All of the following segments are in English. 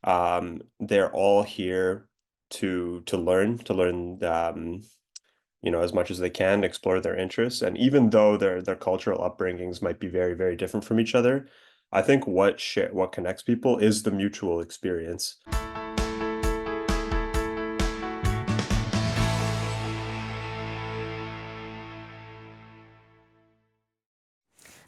They're all here to learn as much as they can, explore their interests. And even though their cultural upbringings might be very, very different from each other, I think what connects people is the mutual experience.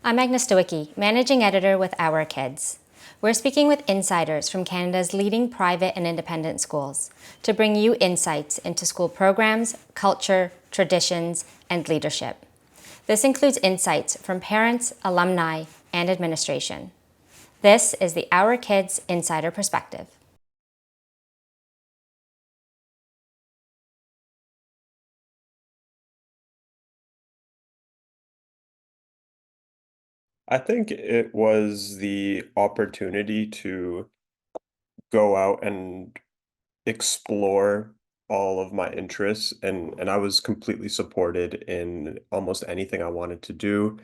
I'm Agnes Stowicki, Managing Editor with Our Kids. We're speaking with insiders from Canada's leading private and independent schools to bring you insights into school programs, culture, traditions, and leadership. This includes insights from parents, alumni, and administration. This is the Our Kids Insider Perspective. I think it was the opportunity to go out and explore all of my interests, and I was completely supported in almost anything I wanted to do.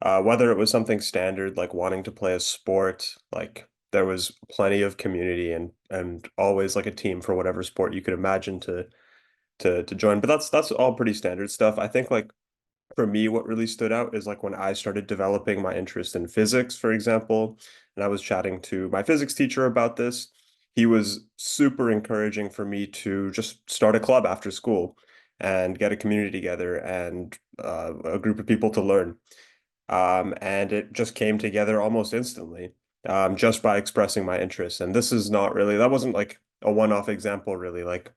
Whether it was something standard like wanting to play a sport, like there was plenty of community and always like a team for whatever sport you could imagine to join. But that's all pretty standard stuff. I think like for me, what really stood out is like when I started developing my interest in physics, for example, and I was chatting to my physics teacher about this. He was super encouraging for me to just start a club after school and get a community together and a group of people to learn. And it just came together almost instantly, just by expressing my interest. And this is not really, that wasn't like a one-off example, really. Like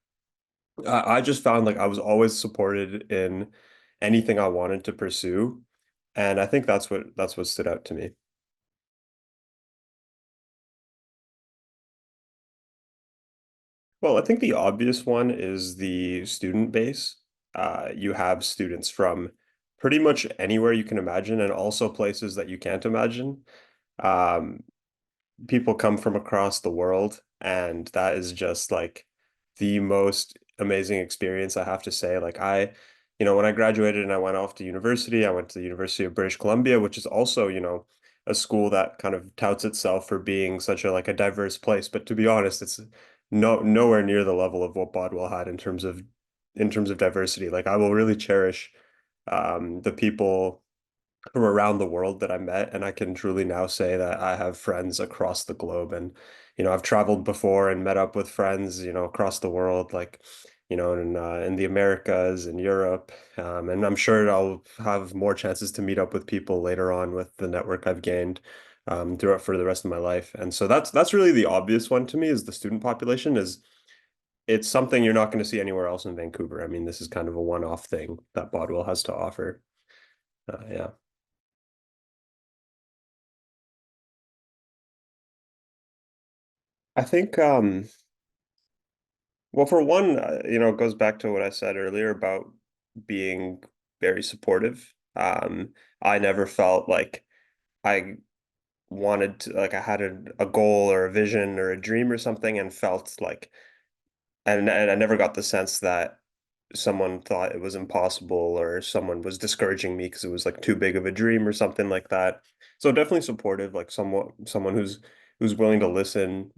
I just found like I was always supported in anything I wanted to pursue, and I think that's what stood out to me. Well, I think the obvious one is the student base. You have students from pretty much anywhere you can imagine, and also places that you can't imagine. Um, People come from across the world, and that is just like the most amazing experience, I have to say. When I graduated and I went off to university, I went to the University of British Columbia, which is also, a school that kind of touts itself for being such a like a diverse place. But to be honest, it's nowhere near the level of what Bodwell had in terms of diversity. Like I will really cherish the people from around the world that I met, and I can truly now say that I have friends across the globe. And I've traveled before and met up with friends, across the world, like in the Americas and Europe. And I'm sure I'll have more chances to meet up with people later on with the network I've gained throughout for the rest of my life. And so that's really the obvious one to me is the student population is. It's something you're not going to see anywhere else in Vancouver. I mean, this is kind of a one-off thing that Bodwell has to offer. Yeah. I think well, for one, it goes back to what I said earlier about being very supportive. I never felt like I wanted to, like I had a goal or a vision or a dream or something and felt like, and I never got the sense that someone thought it was impossible or someone was discouraging me because it was like too big of a dream or something like that. So definitely supportive, like someone who's willing to listen,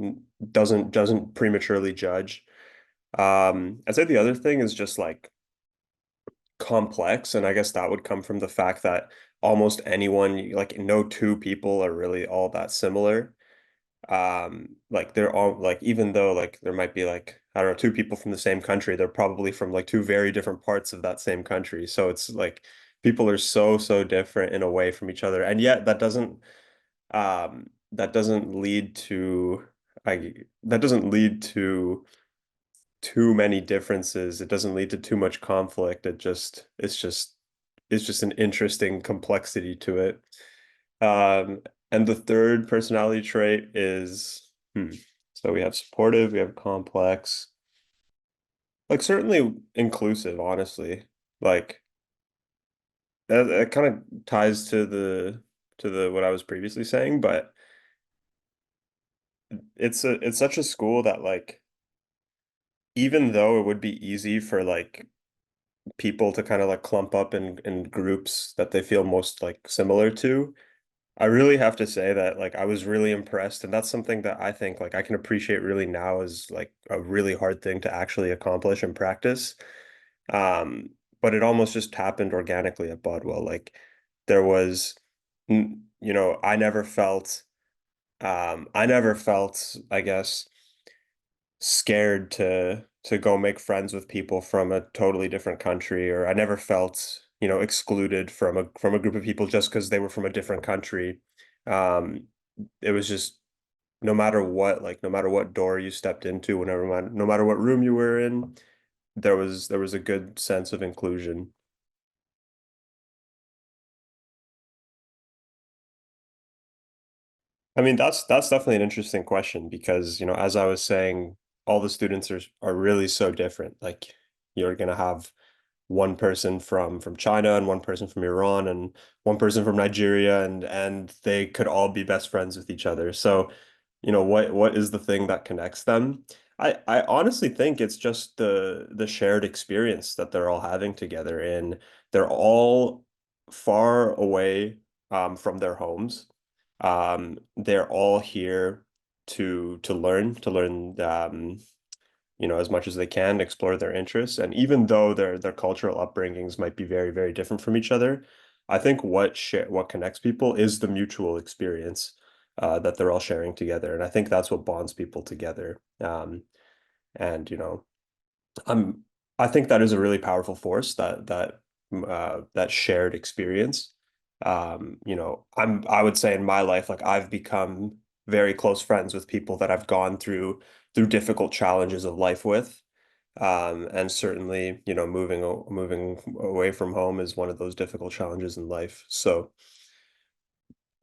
doesn't prematurely judge. I'd say the other thing is just like complex, and I guess that would come from the fact that almost anyone, like no two people are really all that similar. Like they're all like even though like there might be like I don't know two people from the same country, they're probably from like two very different parts of that same country. So it's like people are so different in a way from each other, and yet that doesn't lead to I that doesn't lead to too many differences. It doesn't lead to too much conflict. It's just an interesting complexity to it. And the third personality trait is so we have supportive, we have complex, like certainly inclusive, honestly. Like that kind of ties to the what I was previously saying, but it's such a school that like even though it would be easy for like people to kind of like clump up in groups that they feel most like similar to. I really have to say that like I was really impressed, and that's something that I think like I can appreciate really now is like a really hard thing to actually accomplish and practice. Um, but it almost just happened organically at Bodwell. Like there was, I never felt, I guess, scared to go make friends with people from a totally different country, or I never felt, excluded from a group of people just because they were from a different country. Um, it was just no matter what door you stepped into, no matter what room you were in, there was a good sense of inclusion. I mean, that's definitely an interesting question because, as I was saying, all the students are really so different. Like you're gonna have one person from China and one person from Iran and one person from Nigeria and they could all be best friends with each other. So, what is the thing that connects them? I honestly think it's just the shared experience that they're all having together and they're all far away from their homes. They're all here to learn as much as they can, explore their interests. And even though their cultural upbringings might be very, very different from each other, I think what connects people is the mutual experience that they're all sharing together. And I think that's what bonds people together. And I'm I think that is a really powerful force that shared experience. I would say in my life, like I've become very close friends with people that I've gone through difficult challenges of life with. And certainly, moving away from home is one of those difficult challenges in life. So,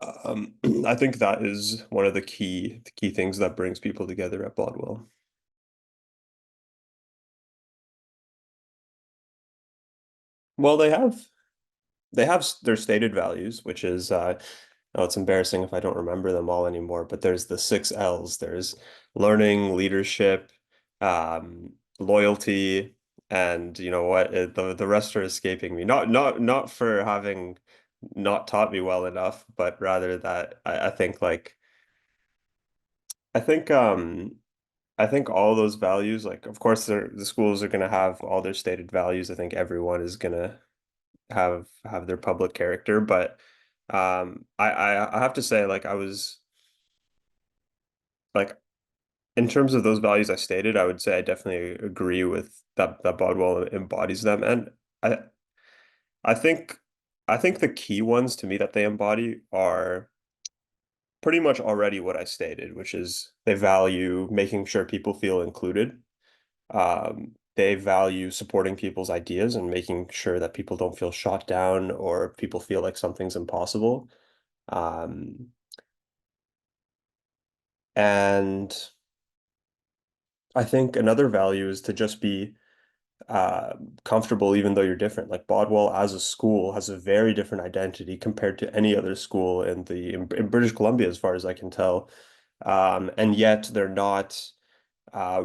I think that is one of the key things that brings people together at Bodwell. Well, they have their stated values, which is oh, it's embarrassing if I don't remember them all anymore, but there's the 6 L's. There's learning, leadership, loyalty, and you know what? The rest are escaping me. Not for having not taught me well enough, but rather that I think like I think I think all those values, like of course the schools are gonna have all their stated values. I think everyone is gonna have their public character, but I have to say like I was like in terms of those values I stated, I would say I definitely agree with that Bodwell embodies them, and I I think I think the key ones to me that they embody are pretty much already what I stated, which is they value making sure people feel included. They value supporting people's ideas and making sure that people don't feel shot down or people feel like something's impossible. Um, and I think another value is to just be uh, comfortable even though you're different. Like Bodwell as a school has a very different identity compared to any other school in British Columbia, as far as I can tell. And yet they're not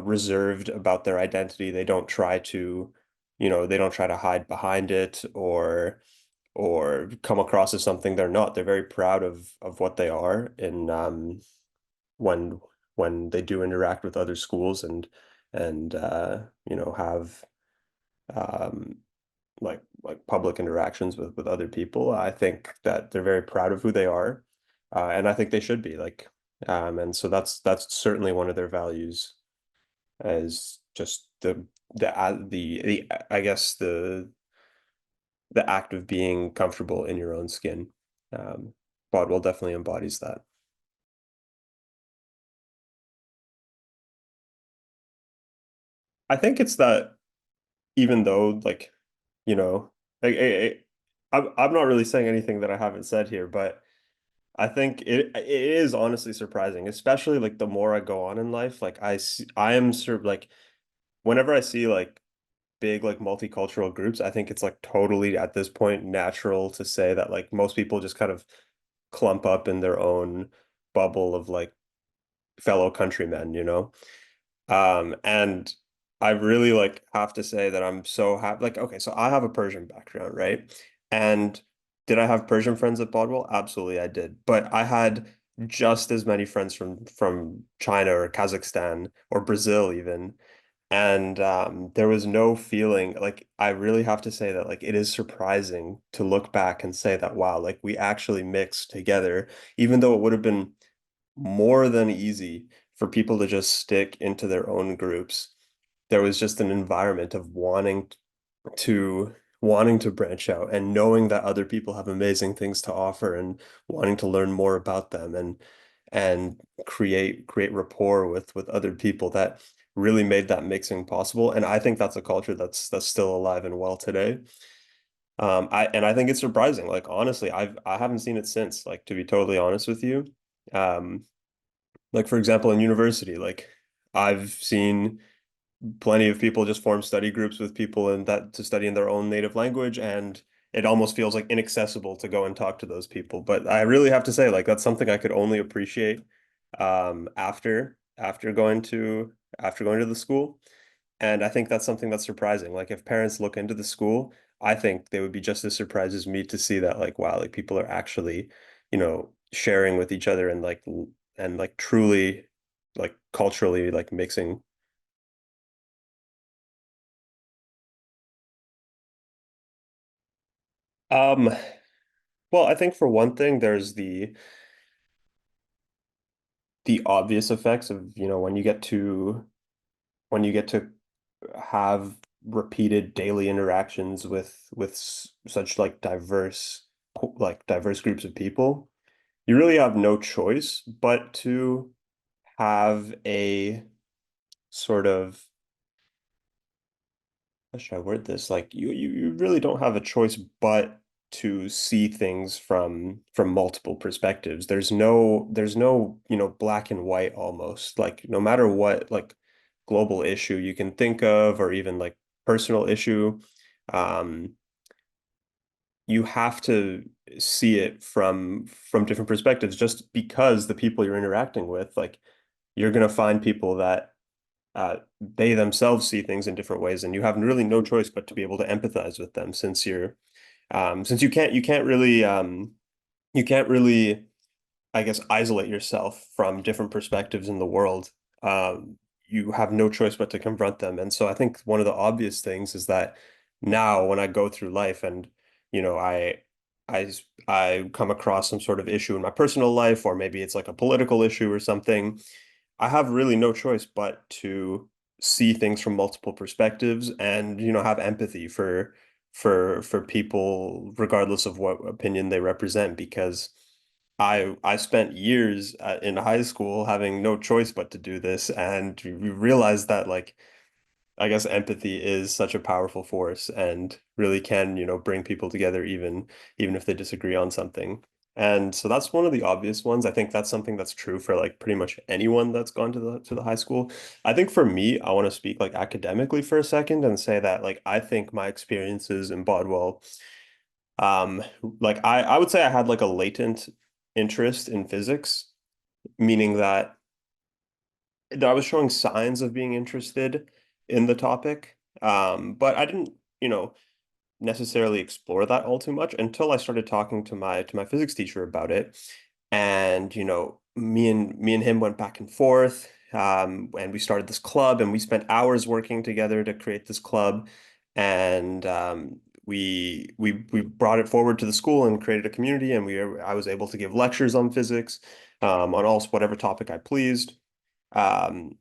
reserved about their identity. They don't try to hide behind it or come across as something they're not. They're very proud of what they are in when when they do interact with other schools and have um, like public interactions with other people. I think that they're very proud of who they are, and I think they should be and so that's certainly one of their values is just the I guess the act of being comfortable in your own skin. Bodwell definitely embodies that. I think it's that even though like you know I'm not really saying anything that I haven't said here, but I think it is honestly surprising, especially like the more I go on in life. Like I am sort of like whenever I see like big like multicultural groups, I think it's like totally at this point natural to say that like most people just kind of clump up in their own bubble of like fellow countrymen, you know? And I really like have to say that I'm so happy. Like, okay, so I have a Persian background, right? And Did I have Persian friends at Bodwell? Absolutely, I did. But I had just as many friends from China or Kazakhstan or Brazil even. And there was no feeling like I really have to say that like it is surprising to look back and say that wow, like we actually mixed together, even though it would have been more than easy for people to just stick into their own groups. There was just an environment of to wanting to branch out and knowing that other people have amazing things to offer and wanting to learn more about them and create rapport with other people that really made that mixing possible. And I think that's a culture that's still alive and well today. I think it's surprising. Like honestly, I haven't seen it since, like to be totally honest with you. Um, like for example, in university, like I've seen plenty of people just form study groups with people and that to study in their own native language, and it almost feels like inaccessible to go and talk to those people. But I really have to say, like that's something I could only appreciate after going to the school. And I think that's something that's surprising. Like if parents look into the school, I think they would be just as surprised as me to see that like wow, like people are actually, sharing with each other and like truly like culturally like mixing. Um, well, I think for one thing, there's the obvious effects of, when you get to have repeated daily interactions with such like diverse groups of people. You really have no choice but to have a sort of how should I word this? Like you really don't have a choice but to see things from multiple perspectives. There's no, black and white almost. Like no matter what like global issue you can think of or even like personal issue, um, you have to see it from different perspectives just because the people you're interacting with, like you're gonna find people that they themselves see things in different ways, and you have really no choice but to be able to empathize with them since you can't really, I guess, isolate yourself from different perspectives in the world. Um, you have no choice but to confront them. And so I think one of the obvious things is that now when I go through life and, you know, I, I come across some sort of issue in my personal life, or maybe it's like a political issue or something, I have really no choice but to see things from multiple perspectives and, have empathy for people regardless of what opinion they represent because I spent years in high school having no choice but to do this, and you realize that like I guess empathy is such a powerful force and really can, bring people together even if they disagree on something. And so that's one of the obvious ones. I think that's something that's true for like pretty much anyone that's gone to the high school. I think for me, I want to speak like academically for a second and say that like I think my experiences in Bodwell, um, like I would say I had like a latent interest in physics, meaning that I was showing signs of being interested in the topic, but I didn't, necessarily explore that all too much until I started talking to my physics teacher about it. And, me and him went back and forth, and we started this club, and we spent hours working together to create this club. And we brought it forward to the school and created a community, and I was able to give lectures on physics, on also whatever topic I pleased. And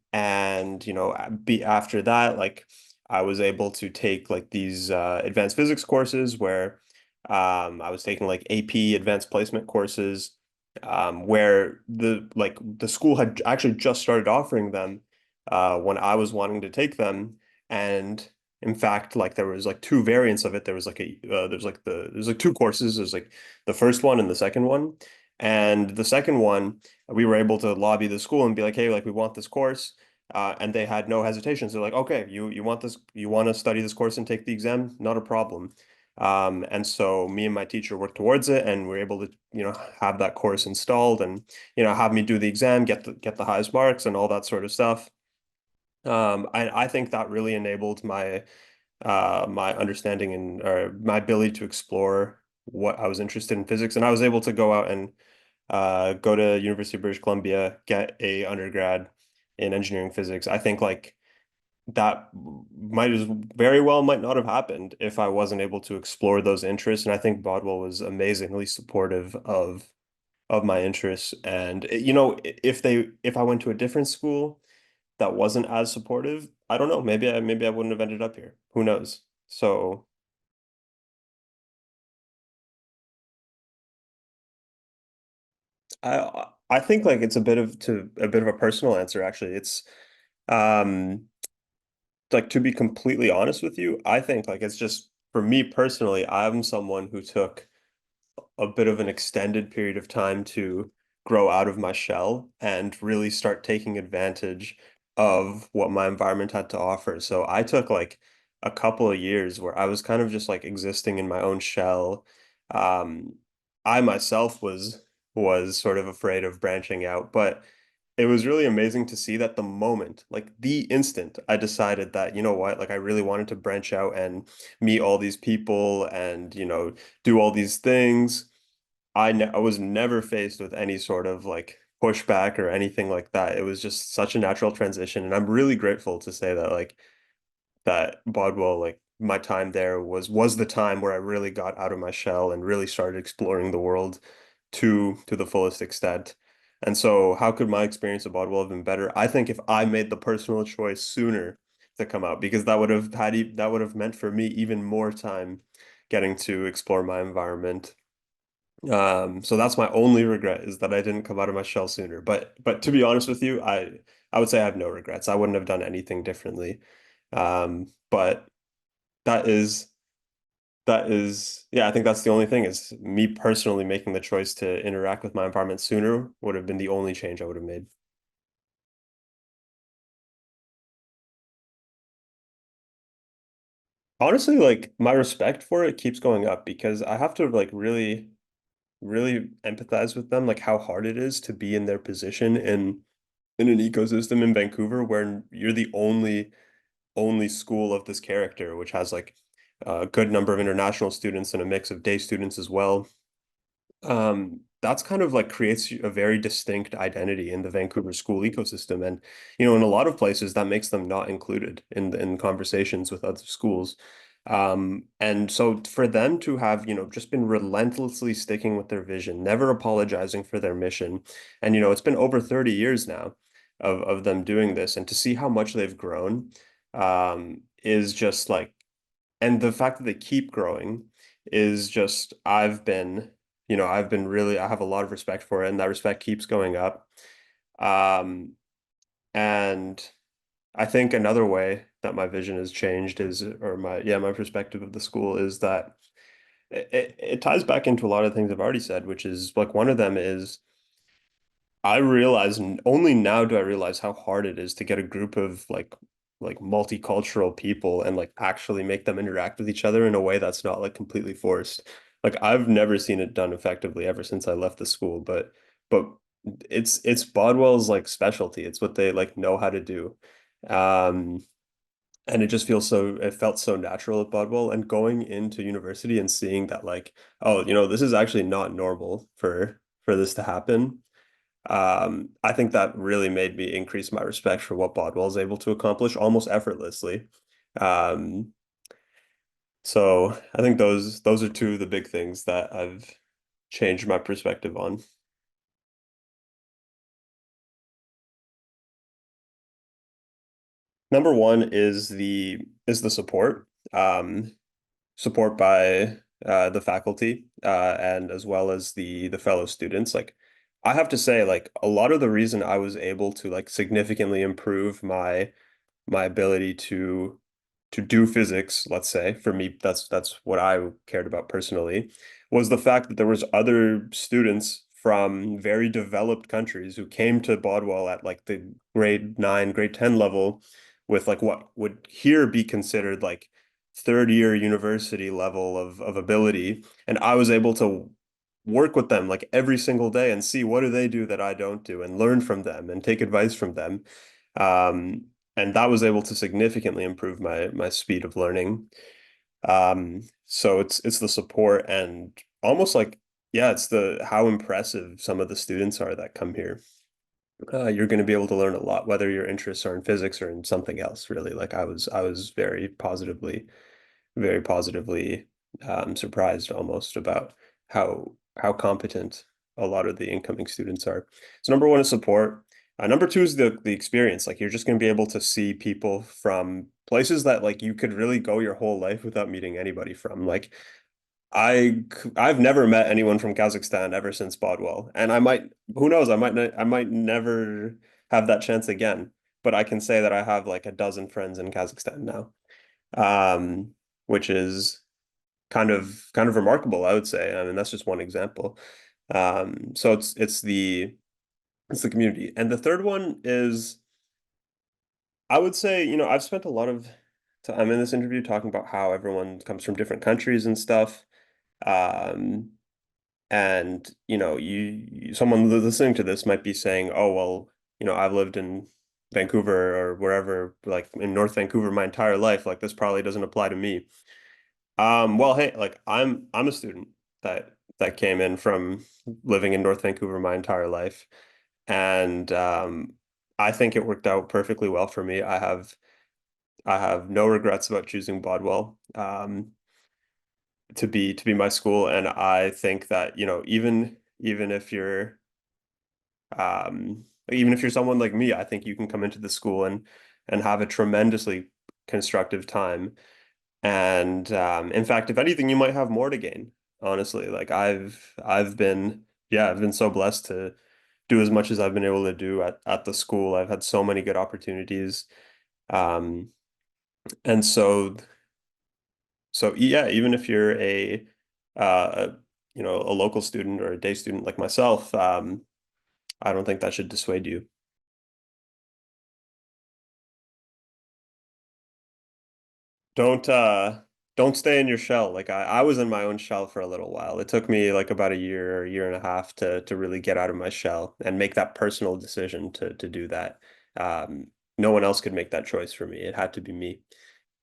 be after that, like I was able to take like these advanced physics courses where I was taking like AP advanced placement courses, where the school had actually just started offering them when I was wanting to take them. And in fact, like there was like two variants of it. There's like two courses. There's like the first one and the second one. And the second one, we were able to lobby the school and be like, hey, like we want this course. And they had no hesitations. They're like, okay, you want this, you want to study this course and take the exam? Not a problem. And so me and my teacher worked towards it, and we're able to, have that course installed and, have me do the exam, get the highest marks and all that sort of stuff. I think that really enabled my understanding and or my ability to explore what I was interested in physics, and I was able to go out and go to University of British Columbia, get a undergrad in engineering physics. I think like that might as very well might not have happened if I wasn't able to explore those interests. And I think Bodwell was amazingly supportive of my interests. And you know, if I went to a different school that wasn't as supportive, I don't know, maybe I wouldn't have ended up here. Who knows? So I think like it's a bit of a personal answer actually. It's um like to be completely honest with you, I think like it's just for me personally, I'm someone who took a bit of an extended period of time to grow out of my shell and really start taking advantage of what my environment had to offer. So I took like a couple of years where I was kind of just like existing in my own shell. Um, I myself was sort of afraid of branching out, but it was really amazing to see that the moment, like the instant I decided that, you know what, like I really wanted to branch out and meet all these people and, you know, do all these things. I was never faced with any sort of like pushback or anything like that. It was just such a natural transition. And I'm really grateful to say that like that Bodwell, like my time there was the time where I really got out of my shell and really started exploring the world to the fullest extent. And so how could my experience at Bodwell have been better? I think if I made the personal choice sooner to come out, because that would have meant for me even more time getting to explore my environment. So that's my only regret is that I didn't come out of my shell sooner. But to be honest with you, I would say I have no regrets. I wouldn't have done anything differently. But that is yeah, I think that's the only thing is me personally making the choice to interact with my environment sooner would have been the only change I would have made. Honestly, like my respect for it keeps going up because I have to like really empathize with them, like how hard it is to be in their position in an ecosystem in Vancouver where you're the only school of this character, which has like a good number of international students and a mix of day students as well. That's kind of like creates a very distinct identity in the Vancouver school ecosystem. And, you know, in a lot of places that makes them not included in conversations with other schools. And so for them to have, you know, just been relentlessly sticking with their vision, never apologizing for their mission. And, you know, it's been over 30 years now of them doing this. And to see how much they've grown, is just like, and the fact that they keep growing is just I've been really I have a lot of respect for it and that respect keeps going up. Um and I think another way that my vision has changed is or my perspective of the school is that it ties back into a lot of things I've already said, which is like one of them is I realize only now do I realize how hard it is to get a group of like multicultural people and like actually make them interact with each other in a way that's not like completely forced. Like I've never seen it done effectively ever since I left the school, but it's Bodwell's like specialty. It's what they like know how to do. Um and it felt so natural at Bodwell and going into university and seeing that like, oh, you know, this is actually not normal for this to happen. I think that really made me increase my respect for what Bodwell is able to accomplish almost effortlessly. Um, so I think those are two of the big things that I've changed my perspective on. Number one is the support. Support by the faculty and as well as the fellow students. Like I have to say, like a lot of the reason I was able to like significantly improve my ability to do physics, let's say, for me, that's what I cared about personally, was the fact that there was other students from very developed countries who came to Bodwell at like the grade 9, grade 10 level with like what would here be considered like third year university level of ability. And I was able to work with them like every single day and see what do they do that I don't do and learn from them and take advice from them. Um, and that was able to significantly improve my speed of learning. So it's the support and almost like, yeah, it's the how impressive some of the students are that come here. You're going to be able to learn a lot, whether your interests are in physics or in something else, really. Like I was very positively surprised almost about how competent a lot of the incoming students are. So number one is support. Number two is the experience. Like you're just going to be able to see people from places that like you could really go your whole life without meeting anybody from. Like I've never met anyone from Kazakhstan ever since Bodwell, and I might, who knows, I might never have that chance again. But I can say that I have like a dozen friends in Kazakhstan now, um, which is kind of remarkable, I would say. I mean, that's just one example. So it's the community, and the third one is I would say, I've spent a lot of time in this interview talking about how everyone comes from different countries and stuff. Um, And, someone listening to this might be saying, oh, well, I've lived in Vancouver or wherever, like in North Vancouver my entire life. Like this probably doesn't apply to me. Well, hey, like I'm a student that came in from living in North Vancouver my entire life. And I think it worked out perfectly well for me. I have no regrets about choosing Bodwell. To be my school, and I think that even if you're someone like me, I think you can come into the school and have a tremendously constructive time. And in fact, if anything, you might have more to gain, honestly. Like I've been so blessed to do as much as I've been able to do at the school. I've had so many good opportunities. Um, and so yeah, even if you're uh, a local student or a day student like myself, I don't think that should dissuade you. Don't uh don't stay in your shell. Like I was in my own shell for a little while. It took me like about a year and a half to really get out of my shell and make that personal decision to do that. No one else could make that choice for me. It had to be me.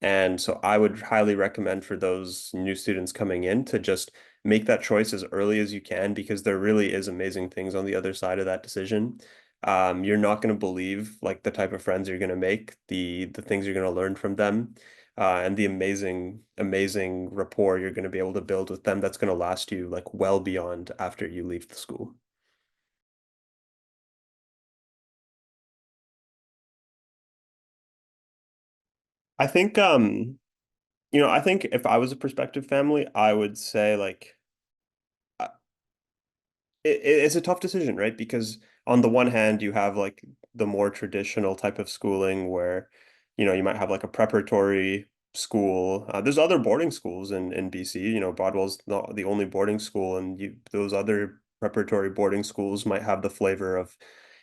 And so I would highly recommend for those new students coming in to just make that choice as early as you can because there really is amazing things on the other side of that decision. You're not going to believe like the type of friends you're going to make, the things you're going to learn from them, and the amazing rapport you're going to be able to build with them that's going to last you like well beyond after you leave the school. I think I think if I was a prospective family, I would say like it's a tough decision, right? Because on the one hand, you have like the more traditional type of schooling where, you might have like a preparatory school. There's other boarding schools in BC. Broadwell's not the only boarding school, and those other preparatory boarding schools might have the flavor of,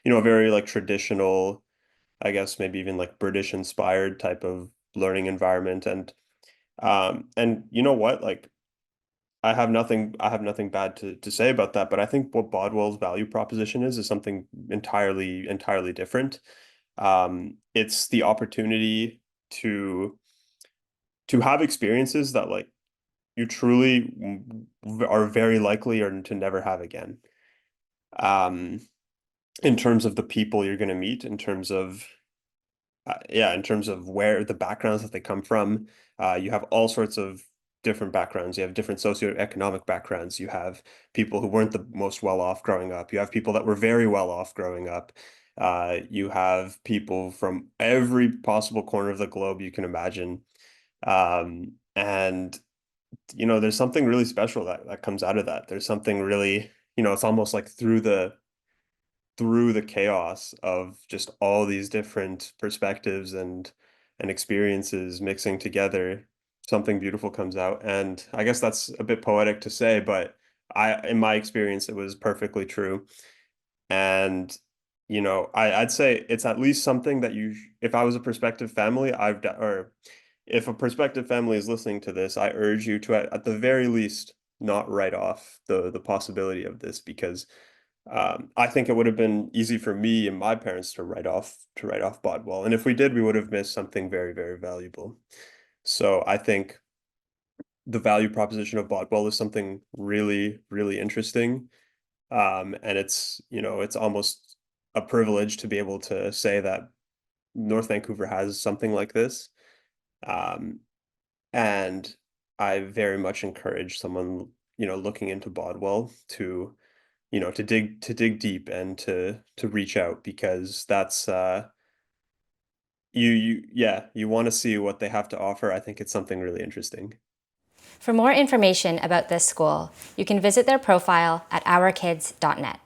a very like traditional, I guess maybe even like British inspired type of learning environment. And you know what? Like I have nothing bad to say about that, but I think what Bodwell's value proposition is something entirely different. It's the opportunity to to have experiences that like you truly are very likely or to never have again. Um, in terms of the people you're going to meet, in terms of yeah, in terms of where the backgrounds that they come from, you have all sorts of different backgrounds. You have different socioeconomic backgrounds. You have people who weren't the most well off growing up. You have people that were very well off growing up. You have people from every possible corner of the globe you can imagine. And there's something really special that comes out of that. There's something really, it's almost like through the chaos of just all these different perspectives and experiences mixing together, something beautiful comes out. And I guess that's a bit poetic to say, but in my experience, it was perfectly true. And I'd say it's at least something that if I was a prospective family, or if a prospective family is listening to this, I urge you to at the very least not write off the possibility of this because I think it would have been easy for me and my parents to write off Bodwell, and if we did, we would have missed something very, very valuable. So I think the value proposition of Bodwell is something really, really interesting. And it's almost a privilege to be able to say that North Vancouver has something like this. Um, and I very much encourage someone, looking into Bodwell to, to dig deep and to reach out because that's you want to see what they have to offer. I think it's something really interesting. For more information about this school, you can visit their profile at ourkids.net.